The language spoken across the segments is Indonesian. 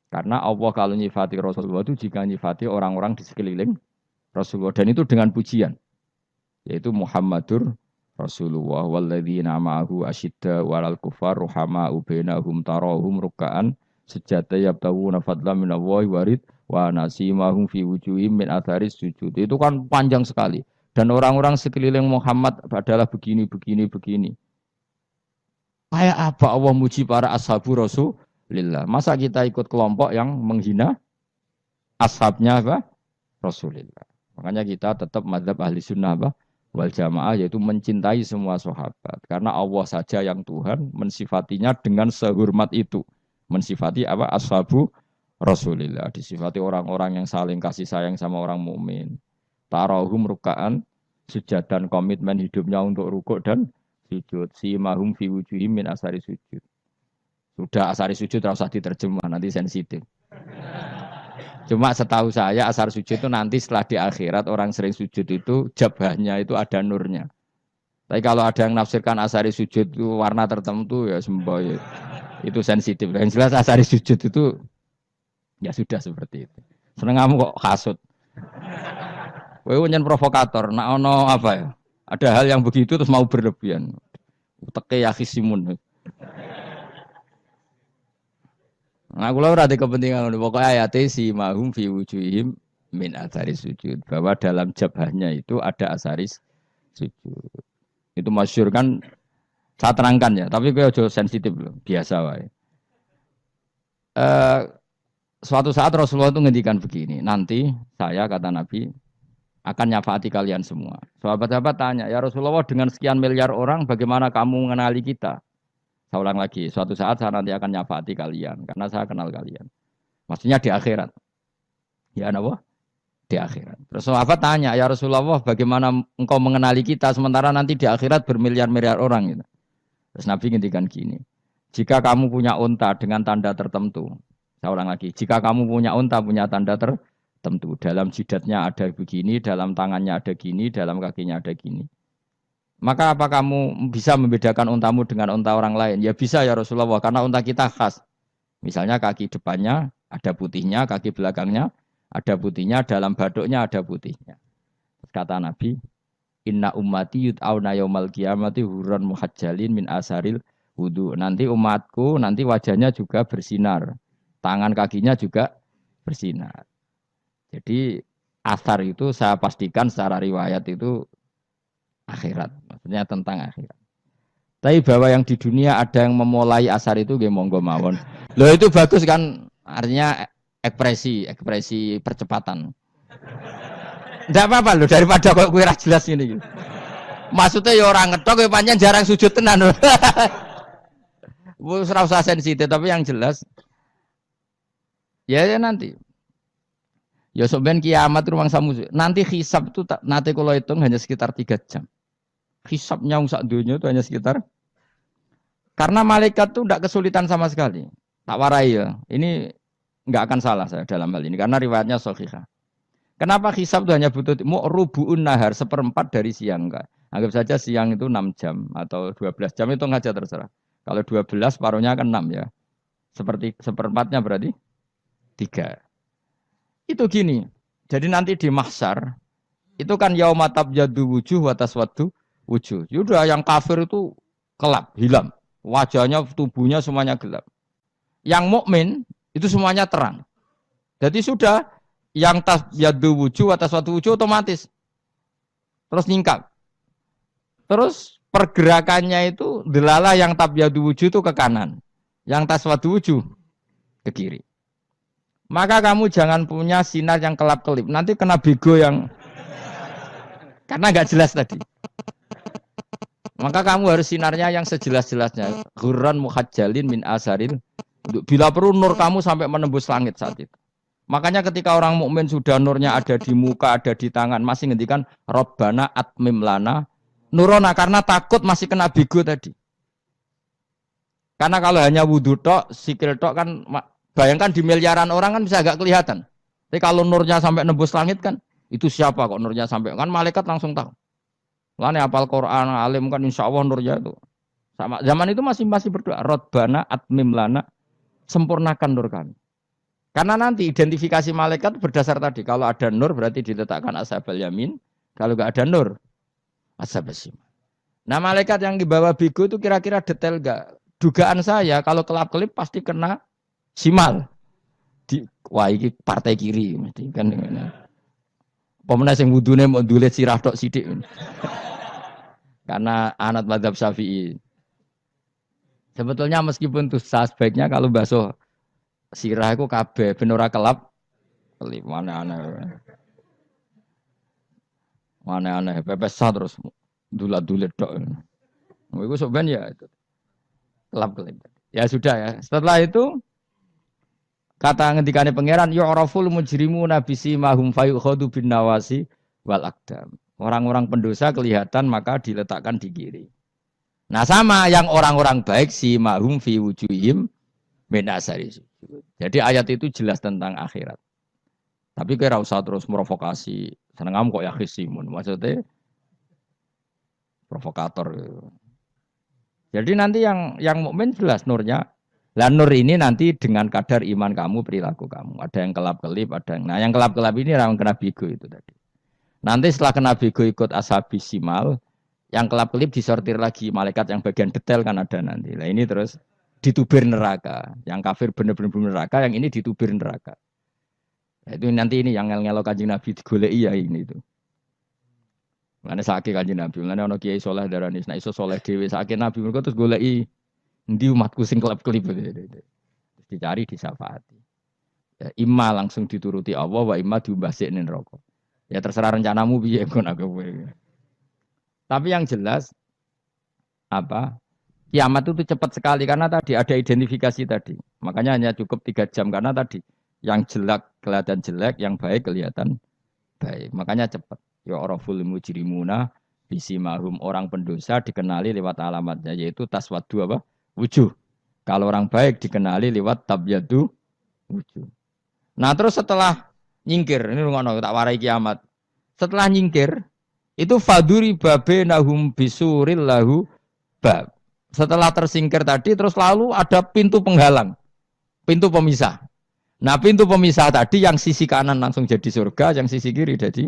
Karena Allah kalau nyifati Rasulullah itu jika nyifati orang-orang di sekeliling Rasulullah dan itu dengan pujian yaitu Muhammadur Rasulullah walladzina ma'ahu asyidda walal kufar ruhama'u bainahum tarahum ruk'an sujada yabtawuna fadlan minallahi warid wa nasimahum fi wujuhim min atharis sujud. Itu kan panjang sekali. Dan orang-orang sekeliling Muhammad adalah begini, begini, begini. Kayak apa Allah muji para ashabu Rasulillah? Masa kita ikut kelompok yang menghina ashabnya apa? Rasulillah. Makanya kita tetap mazhab ahli sunnah apa? Wal jamaah yaitu mencintai semua sahabat. Karena Allah saja yang Tuhan mensifatinya dengan sehormat itu. Mensifati apa? Ashabu Rasulillah. Disifati orang-orang yang saling kasih sayang sama orang mukmin. Tarahum ruka'an sujud dan komitmen hidupnya untuk rukuk dan sujud. Si mahum fi wujuhim min asari sujud. Sudah asari sujud tidak usah diterjemah, nanti sensitif. Cuma setahu saya asar sujud itu nanti setelah di akhirat orang sering sujud itu jabahnya itu ada nurnya. Tapi kalau ada yang nafsirkan asari sujud itu warna tertentu ya semboy. Itu sensitif. Yang jelas asari sujud itu ya sudah seperti itu. Seneng kamu kok hasut. Kowe nyen provokator, nak ono apa ya? Ada hal yang begitu terus mau berlebihan. Teke ya khisimun. Nah, kula ora ada kepentingan pokoknya ayat si mahum fi wujuhim min athari sujud bahwa dalam jabahnya itu ada asaris sujud. Itu masyhur kan saya terangkan ya, tapi kowe aja sensitif loh, biasa wae. Suatu saat Rasulullah itu ngendikan begini, nanti saya kata Nabi akan nyafaati kalian semua. Sahabat-sahabat tanya, ya Rasulullah dengan sekian miliar orang bagaimana kamu mengenali kita? Saya ulang lagi, suatu saat saya nanti akan nyafaati kalian, karena saya kenal kalian. Maksudnya di akhirat. Ya apa? Di akhirat. Terus sahabat tanya, ya Rasulullah bagaimana engkau mengenali kita, sementara nanti di akhirat bermiliar-miliar orang. Gitu. Terus Nabi ngintikan gini, jika kamu punya unta dengan tanda tertentu, saya ulang lagi, jika kamu punya unta punya tanda tertentu, dalam jidatnya ada begini, dalam tangannya ada gini, dalam kakinya ada gini. Maka apa kamu bisa membedakan untamu dengan unta orang lain? Ya bisa ya Rasulullah, karena unta kita khas. Misalnya kaki depannya ada putihnya, kaki belakangnya ada putihnya, dalam baduknya ada putihnya. Kata Nabi, inna ummati yud'auna yaumal qiyamati hurran muhajjalin min asaril wudu. Nanti umatku, nanti wajahnya juga bersinar. Tangan kakinya juga bersinar. Jadi asar itu saya pastikan secara riwayat itu akhirat, maksudnya tentang akhirat. Tapi bahwa yang di dunia ada yang memulai asar itu nggih monggo mawon. Loh itu bagus kan, artinya ekspresi percepatan. Enggak apa-apa loh daripada kok kowe ra jelas ngene iki. Maksudnya ya orang ngetok ya pancen jarang sujud tenan. Wis ora usah sensitif tapi yang jelas ya nanti. Ya sebenarnya kiamat ruang samu. Nanti hisab itu nanti kalau hitung hanya sekitar 3 jam. Hisabnya sak dunia itu hanya sekitar karena malaikat itu tidak kesulitan sama sekali. Tak warai ya. Ini enggak akan salah saya dalam hal ini karena riwayatnya sahihah. Kenapa hisab itu hanya butuh rubu'un nahar, seperempat dari siang enggak. Anggap saja siang itu 6 jam atau 12 jam itu aja terserah. Kalau 12 paruhnya kan 6 ya. Seperti seperempatnya berarti 3. Itu gini. Jadi nanti di mahsyar itu kan yaumatab jadu wujuh wa taswaddu wujuh. Yaudah yang kafir itu kelap, hilang. Wajahnya, tubuhnya semuanya gelap. Yang mukmin itu semuanya terang. Jadi sudah yang tabyadu wujuh atas suatu wujuh otomatis terus nyingkap. Terus pergerakannya itu delalah yang tabyadu wujuh itu ke kanan, yang taswadu wujuh ke kiri. Maka kamu jangan punya sinar yang kelap-kelip. Nanti kena bego yang karena nggak jelas tadi. Maka kamu harus sinarnya yang sejelas-jelasnya. Ghurran muhajjalin min asaril. Bila perlu nur kamu sampai menembus langit saat itu. Makanya ketika orang mukmin sudah nurnya ada di muka, ada di tangan, masih ngendikan Rabbana atmim lana nurona karena takut masih kena bego tadi. Karena kalau hanya wudu tok, sikil tok kan bayangkan di miliaran orang kan bisa agak kelihatan. Tapi kalau nurnya sampai nembus langit kan, itu siapa kok nurnya sampai? Kan malaikat langsung tahu. Lane hafal Quran, alim kan insya Allah nurnya itu. Sama zaman itu masih berdoa, Rabbana atmim lana, sempurnakan nur kami. Karena nanti identifikasi malaikat berdasar tadi. Kalau ada nur berarti diletakkan ashabal yamin. Kalau nggak ada nur, ashabal shimal. Nah malaikat yang dibawa bigo itu kira-kira detail nggak? Dugaan saya kalau kelap-kelip pasti kena simal. Wah ini partai kiri mesti kan. Pemenang yang wudune mau dulet sirah tok sidik. Karena anat madzhab Syafi'i. Sebetulnya meskipun tuh sebaiknya kalau basuh sirah itu kabeh ben ora kelap kelip mana aneh. Mana aneh pepesah terus dulat-dulet tok. Iku soben ya itu. Kelap kelip. Ya sudah ya. Setelah itu kata ngendikane pangeran yu'raful mujrimuna bisimahum fayukhadu bin nawasi wal aqdam. Orang-orang pendosa kelihatan maka diletakkan di kiri. Nah sama yang orang-orang baik si mahum fi wujuhim min asari sujud. Jadi ayat itu jelas tentang akhirat. Tapi kira usah terus provokasi. Seneng kamu kok ya khisimun. Maksudnya provokator. Jadi nanti yang mukmin jelas nurnya. Lah nur ini nanti dengan kadar iman kamu, perilaku kamu. Ada yang kelap-kelip, ada yang. Nah, yang kelap-kelip ini orang kena bigo itu tadi. Nanti setelah kena bigo ikut ashabi simal, yang kelap-kelip disortir lagi malaikat yang bagian detail kan ada nanti. Nah, ini terus ditubir neraka. Yang kafir benar-benar neraka, yang ini ditubir neraka. Nah, itu nanti ini yang ngel-ngelo Kanjeng Nabi digoleki ya ini itu. Mana sakit Kanjeng Nabi, mana ono kiai soleh darani, nah iso soleh dhewe sakit Nabi mergo terus goleki endi umatku sing kelap-kelip terus dicari disyafaati. Ya, imma langsung dituruti Allah wa imma diumbasik ning neraka. Ya terserah rencanamu piye kon aku. Tapi yang jelas apa? Kiamat itu cepat sekali karena tadi ada identifikasi tadi. Makanya hanya cukup 3 jam karena tadi yang jelek kelihatan jelek, yang baik kelihatan baik. Makanya cepat. Ya araful mujrimuna bisimahum, orang pendosa dikenali lewat alamatnya yaitu taswaddu apa? Wujuh. Kalau orang baik dikenali lewat tabyadu wujuh. Nah, terus setelah nyingkir, ini ngono tak warai kiamat. Setelah nyingkir itu faduri babenahum bisuril lahu bab. Setelah tersingkir tadi terus lalu ada pintu penghalang. Pintu pemisah. Nah, pintu pemisah tadi yang sisi kanan langsung jadi surga, yang sisi kiri jadi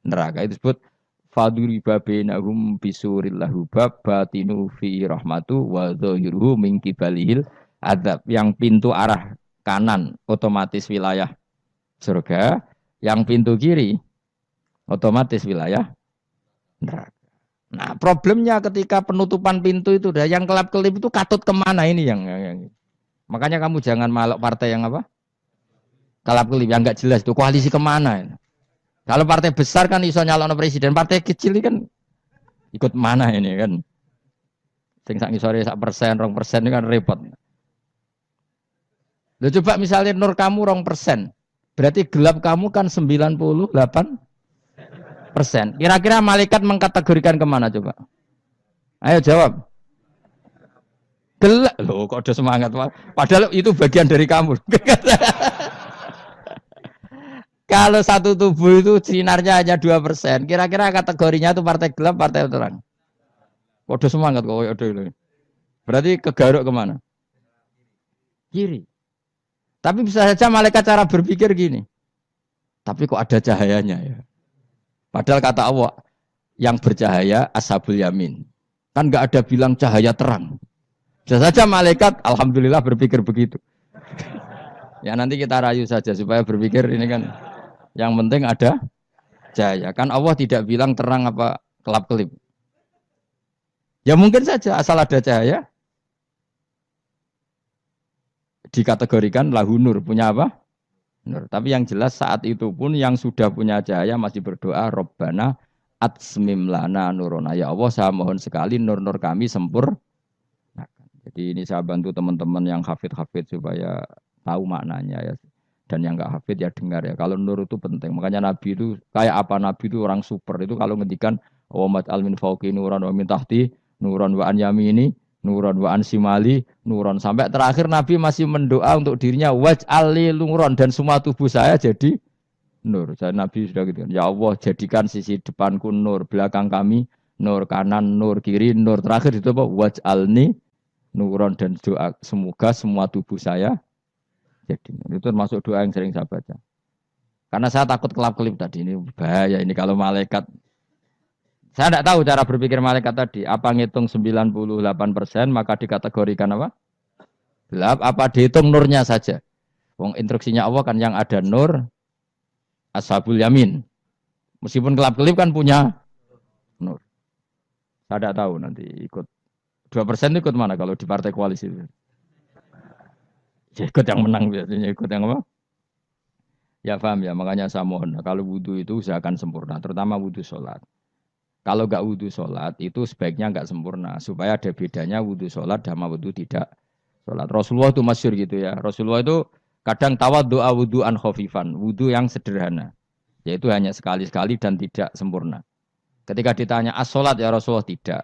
neraka. Itu disebut faduri babenahum bisuril lahu bab batinu fi rahmatu wa dhahiruhu min qibalihil adzab. Yang pintu arah kanan otomatis wilayah surga, yang pintu kiri otomatis wilayah neraka. Nah, problemnya ketika penutupan pintu itu dah yang kelap-kelip itu katut kemana ini yang. Makanya kamu jangan malok partai yang apa? Kelap-kelip yang enggak jelas itu koalisi kemana? Kalau partai besar kan iso nyalon presiden, partai kecil ini kan ikut mana ini kan? Sing sak ngisore sak persen, 2% ini kan repot. Loh coba misalnya nur kamu 2%, berarti gelap kamu kan 98%. Kira-kira malaikat mengkategorikan kemana coba? Ayo jawab. Gelap. Loh kok ada semangat. Padahal itu bagian dari kamu. Kalau satu tubuh itu sinarnya hanya 2%. Kira-kira kategorinya itu partai gelap, partai terang. Kode semangat kok. Berarti kegaruk kemana? Kiri. Tapi bisa saja malaikat cara berpikir gini. Tapi kok ada cahayanya ya? Padahal kata Allah, yang bercahaya ashabul yamin. Kan nggak ada bilang cahaya terang. Bisa saja malaikat, alhamdulillah berpikir begitu. Ya nanti kita rayu saja supaya berpikir ini kan. Yang penting ada cahaya. Kan Allah tidak bilang terang apa kelap-kelip. Ya mungkin saja asal ada cahaya. Dikategorikan lahu nur. Punya apa? Nur. Tapi yang jelas saat itu pun yang sudah punya cahaya masih berdoa Rabbana atsmim lana nurona. Ya Allah saya mohon sekali nur-nur kami sempurna. Jadi ini saya bantu teman-teman yang hafid-hafid supaya tahu maknanya ya. Dan yang enggak hafid ya dengar ya. Kalau nur itu penting. Makanya Nabi itu kayak apa Nabi itu orang super. Itu kalau ngendikan wa mat al min fauqi nuran wa min tahti nuran wa an yamini nuron wa an simali nuron, sampai terakhir Nabi masih mendoa untuk dirinya waj'al li nuron, dan semua tubuh saya jadi nur. Jadi Nabi sudah gitu. Ya Allah jadikan sisi depanku nur, belakang kami nur, kanan nur, kiri nur. Terakhir itu apa? Waj'alni nuron, dan doa semoga semua tubuh saya Jadi itu termasuk doa yang sering saya baca. Karena saya takut kelap-kelip tadi ini bahaya ini kalau malaikat. Saya tidak tahu cara berpikir malaikat tadi. Apa ngitung 98% maka dikategorikan apa? Gelap. Apa dihitung nurnya saja? Wong instruksinya Allah kan yang ada nur ashabul yamin. Meskipun kelap-kelip kan punya nur. Saya tidak tahu nanti ikut 2% ikut mana kalau di partai koalisi itu. Ya, ikut yang menang biasanya ikut yang apa? Ya paham ya, makanya saya mohon. Kalau wudhu itu usahakan sempurna, terutama wudhu sholat. Kalau nggak wudhu sholat itu sebaiknya nggak sempurna, supaya ada bedanya wudhu sholat sama wudhu tidak sholat. Rasulullah itu masyhur gitu ya. Rasulullah itu kadang tawaddu'a wudhu'an khafifan, wudhu yang sederhana, yaitu hanya sekali-sekali dan tidak sempurna. Ketika ditanya as-sholat ya Rasulullah tidak.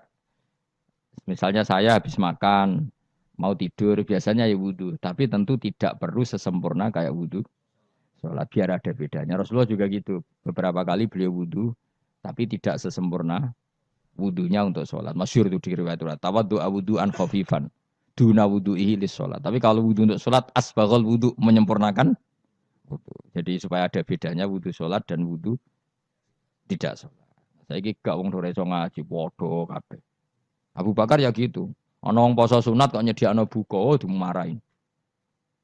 Misalnya saya habis makan, mau tidur, biasanya ya wudhu. Tapi tentu tidak perlu sesempurna kayak wudhu sholat, biar ada bedanya. Rasulullah juga gitu. Beberapa kali beliau wudhu, tapi tidak sesempurna wudhunya untuk sholat. Masyhur itu di riwayat itu. Tawaddu'a wudhu'an khafifan. Duna wudhu'ihi lis sholat. Tapi kalau wudhu untuk sholat, asbaghal wudhu, menyempurnakan wudhu. Jadi supaya ada bedanya wudhu sholat dan wudhu tidak sholat. Saya gak wong sore ngaji, podo kabeh. Abu Bakar ya gitu. Ana wong poso sunat kok nyediakno buka, dimarahin.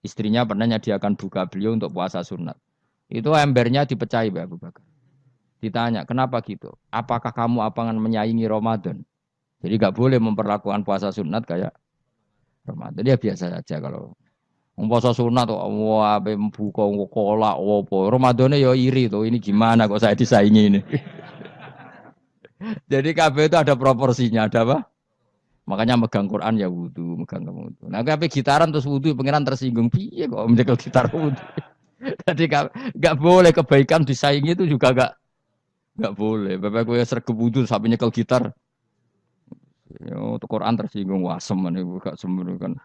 Istrinya pernah nyediakan buka beliau untuk puasa sunat. Itu embernya dipecahi Abu Bakar. Ditanya, kenapa gitu? Apakah kamu akan menyaingi Ramadan? Jadi gak boleh memperlakukan puasa sunat kayak Ramadan. Ya biasa saja kalau puasa sunat tuh, wah, buka kolak, opo. Ramadannya ya iri tuh. Ini gimana kok saya disaingi ini? Jadi KB itu ada proporsinya, ada apa? Makanya megang Quran ya wudu, megang wudu. Nah, KB gitaran terus wudu, pengiran tersinggung. Piye kok menjegal gitar wudu? Jadi gak boleh kebaikan disaingi itu juga gak boleh. Bapak gue sergap wudu sampai nyekel gitar. Yo, Quran tersinggung, wah semen itu gak semen kan.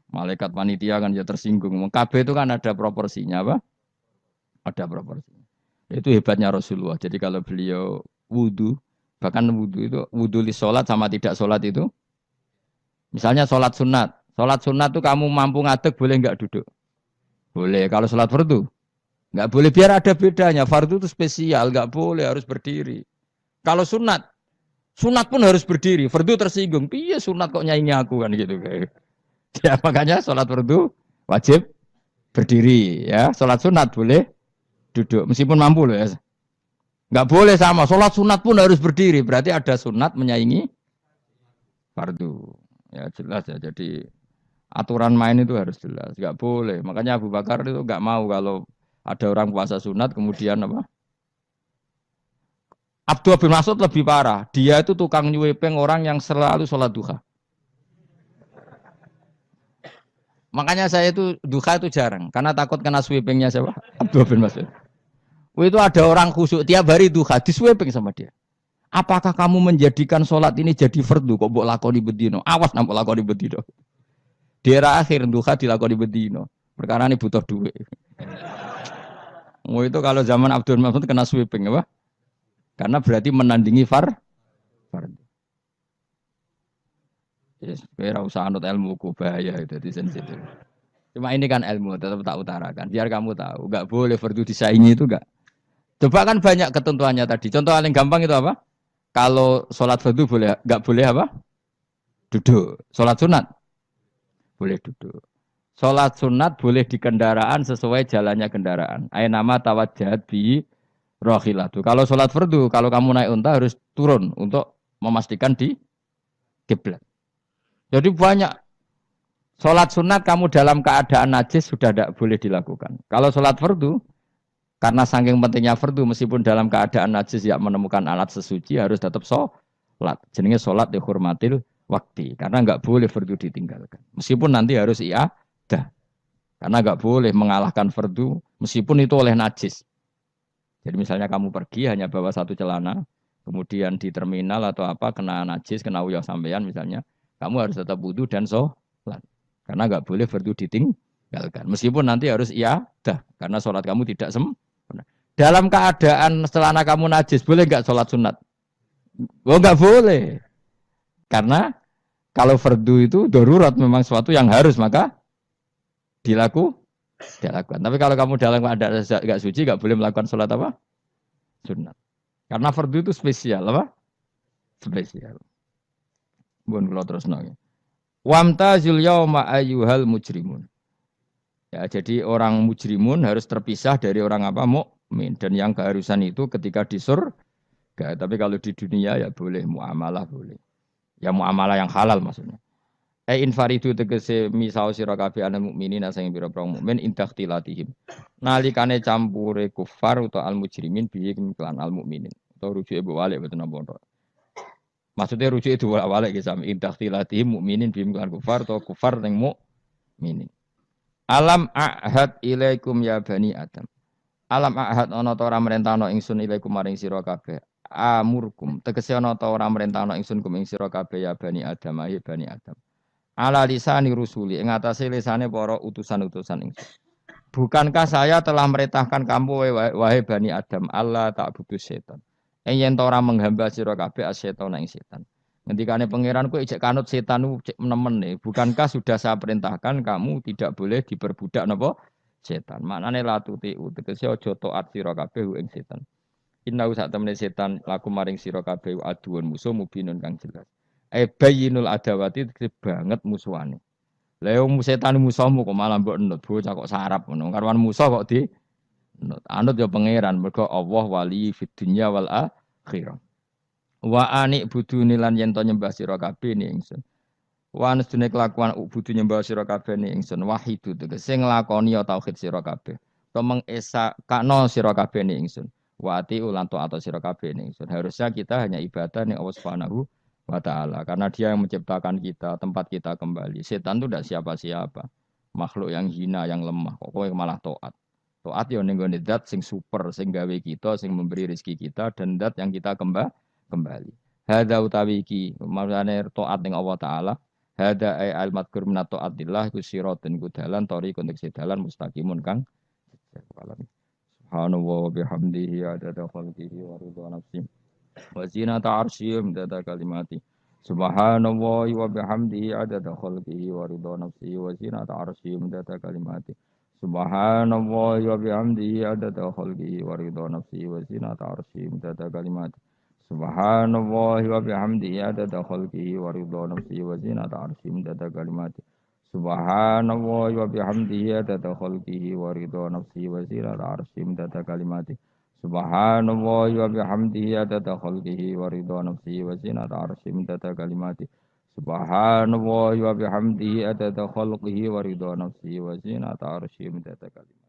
Malaikat panitia kan ya tersinggung. KB itu kan ada proporsinya apa? Ada proporsinya. Itu hebatnya Rasulullah. Jadi kalau beliau wudu, bahkan wudu itu wudu li sholat sama tidak sholat itu. Misalnya sholat sunat. Sholat sunat itu kamu mampu ngadeg boleh nggak duduk? Boleh. Kalau sholat fardu nggak boleh, biar ada bedanya. Fardu itu spesial, nggak boleh, harus berdiri. Kalau sunat, sunat pun harus berdiri. Fardu tersinggung. Piye sunat kok nyaingi aku kan gitu kayak. Ya makanya sholat fardu wajib berdiri ya. Sholat sunat boleh duduk meskipun mampu loh ya. Nggak boleh sama. Sholat sunat pun harus berdiri. Berarti ada sunat menyaingi fardu. Ya jelas ya. Jadi aturan main itu harus jelas. Nggak boleh. Makanya Abu Bakar itu nggak mau kalau ada orang puasa sunat kemudian apa? Abdullah bin Mas'ud lebih parah. Dia itu tukang nyuwepeng orang yang selalu sholat duha. Makanya saya itu duha itu jarang. Karena takut kena sweepingnya siapa? Abdullah bin Mas'ud. Itu ada orang khusyuk tiap hari duha disweeping sama dia. Apakah kamu menjadikan sholat ini jadi fardu kok mbok lakoni bedino? Awas nak mbok lakoni bedino. Di era akhir duha dilakoni bedino. Perkara ini butuh duit. Itu kalau zaman Abdul Mas'ud kena sweeping apa? Karena berarti menandingi fardu. Yes, kira usah anut ilmu ku bahaya itu di sensitif. Cuma ini kan ilmu tetap tak utarakan. Biar kamu tahu, enggak boleh fardu disaingi itu enggak. Coba kan banyak ketentuannya tadi. Contoh paling gampang itu apa? Kalau sholat fardu boleh, enggak boleh apa? Duduk. Sholat sunat boleh duduk. Sholat sunat boleh di kendaraan sesuai jalannya kendaraan. Nama tawajjahat bi rohilatu. Kalau sholat fardu, kalau kamu naik unta harus turun untuk memastikan di kiblat. Jadi banyak sholat sunat kamu dalam keadaan najis sudah tidak boleh dilakukan. Kalau sholat fardu, karena saking pentingnya fardu, meskipun dalam keadaan najis ya menemukan alat sesuci harus tetap sholat. Jenenge sholat dihormatil waktu. Karena nggak boleh fardu ditinggalkan. Meskipun nanti harus iadah. Karena nggak boleh mengalahkan fardu meskipun itu oleh najis. Jadi misalnya kamu pergi hanya bawa satu celana, kemudian di terminal atau apa kena najis, kena uyah sampean misalnya. Kamu harus tetap wudu dan sholat. Karena nggak boleh fardu ditinggalkan. Meskipun nanti harus iadah. Karena sholat kamu tidak sempurna. Dalam keadaan celana kamu najis, boleh nggak sholat sunat? Oh nggak boleh. Karena kalau fardu itu darurat memang suatu yang harus, maka dilakukan. tidak lakukan. Tapi kalau kamu dalam keadaan enggak suci, enggak boleh melakukan sholat apa? Sunat. Karena fardu itu spesial apa? Spesial. Bukan kalau terus nongol. Wamtazul yauma ayyuhal mujrimun. Ya, jadi orang mujrimun harus terpisah dari orang apa? Mukmin. Dan yang keharusan itu ketika di surga. Tapi kalau di dunia ya boleh muamalah boleh. Ya muamalah yang halal maksudnya. Infaridu tegese misau sira kabeh ana mukminin asing pira-pira mukmin indaktilatihim. Nalikane campure kufar utawa al mujrimin bihi kelan al mukminin. Utawa rujuke balik boten napa. Maksudnya rujuk itu awalnya gitu sama indaktilatihim mukminin bihi kelan kufar atau kufar ning mukminin. Alam ahad ilaikum ya bani Adam. Alam ahad ana ta ora merentano ingsun ilaikum maring sira kabeh. Amurkum tegese ana ta ora merentano ingsun kum ing sira kabeh ya bani Adam ya bani Adam. Ala lisani rusuli ing atase lisane para utusan-utusan ingsun. Bukankah saya telah merintahkan kamu wahai bani Adam Allah tak butuh setan. Yen ta ora menghamba sira kabeh asetan ing setan. Ngendikane pangeran kowe ijek kanut setan ku cek nemen nih. Bukankah sudah saya perintahkan kamu tidak boleh diperbudak napa setan. Maknane latuti tegese aja taat sira kabeh ing setan. Inna sak temene setan laku maring sira kabeh aduun musuh mubinun kang jelas. Bayinul adawati banget musuhane. Lah yo setan musuhmu kok malah mbok enut bocah kok sarap ngono. Karwan musuh kok di enut. Anut yo pangeran mergo Allah wali fid dunya wal akhirah. Wa anik budune lan yen to nyembah sira kabeh ni ingsun. Wa anstune kelakuan budu nyembah sira kabeh ni ingsun wahidu tegese nglakoni ya tauhid sira kabeh. To mengesa kakno sira kabeh ni ingsun. Wa ati ulan to atau sira kabeh ni ingsun. Harusnya kita hanya ibadah ning Allah Subhanahu wa ta'ala. Karena dia yang menciptakan kita, tempat kita kembali. Setan itu tidak siapa-siapa. Makhluk yang hina, yang lemah. Kok malah taat. Taat ya ning gone zat sing super, sing gawe kita, sing memberi rezeki kita dan zat yang kita kembali. Hadza utawi iki, maksudane taat ning Allah taala. Hadza ay al madkur min taatillah iku siratun ku dalan tori konteks dalan mustaqimun kang subhanallah wa bihamdihi adada khalqihi wa ridha nafsihi wa zinata arsyim data kalimati subhanallahi wa bihamdihi adada khalqihi wa ridha nafsihi wa zinata arsyim data kalimati subhanallahi wa bihamdihi adada khalqihi wa ridha nafsihi wa zinata arsyim data kalimati subhanallahi wa bihamdihi adada khalqihi wa ridha nafsihi wa zinata arsyim data kalimati subhanallahi wa bihamdihi adada khalqihi wa ridha nafsihi wa zinata arsyim data kalimati subhanallahi wa bihamdihi adada khalqihi wa ridha nafsihi wa zinata arsyih midada kalimati subhanallahi wa bihamdihi adada khalqihi wa ridha nafsihi wa zinata arsyih midada kalimati